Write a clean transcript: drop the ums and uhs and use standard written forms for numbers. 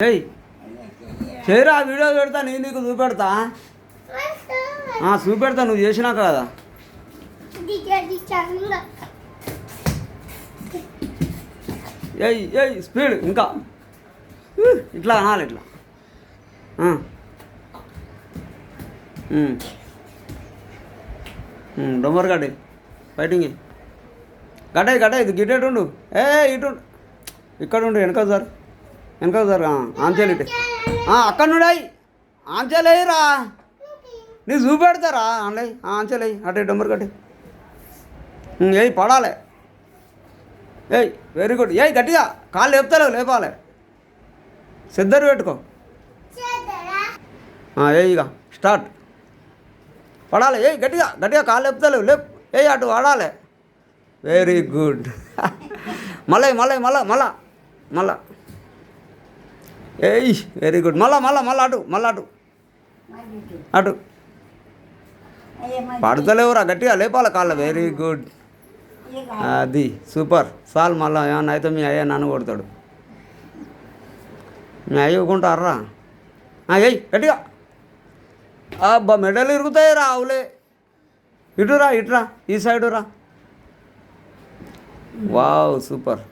చెయ్యి చేయరా వీడియో పెడతా నేను నీకు చూపెడతా చూపెడతా నువ్వు చేసినాక కదా ఏయ్ ఏయ్ స్పీడ్ ఇంకా ఇట్లా అనాలి ఇట్లా డొమ్మర్ గడ్డి ఫైటింగ్ గడ్డ ఇది గిట్టేటుండు ఇటు ఇక్కడ ఉండు వెనక సార్ ఆంచేలు ఇటు అక్కడ నుండి ఆంచేలు అయ్యిరా నీకు చూపెడతారా అండి ఆంచేలు అయ్యి అటే డొమ్మర్ గడ్డి ఏయ్ పడాలి ఏయ్ వెరీ గుడ్ ఏయ్ గట్టిగా కాళ్ళు లేపుతలేవు లేపాలి సిద్ధరు పెట్టుకో ఇక స్టార్ట్ పడాలి ఏయ్ గట్టిగా కాళ్ళు లేపుతలేవు లేపు ఏయ్ అటు పడాలి వెరీ గుడ్ మళ్ళా ఏయ్ వెరీ గుడ్ మళ్ళా అటు పడతలేవురా గట్టిగా లేపాలి కాళ్ళ వెరీ గుడ్ అది సూపర్ చాలు మళ్ళా ఏమన్నా అయితే మీ అయ్యా నన్ను కొడతాడు మీ అయ్య ఊకుంటారా ఏయ్ గట్టిగా అబ్బా మెడలు ఇరుగుతాయి రా అవులే ఇటురా ఈ సైడు రా వావ్ సూపర్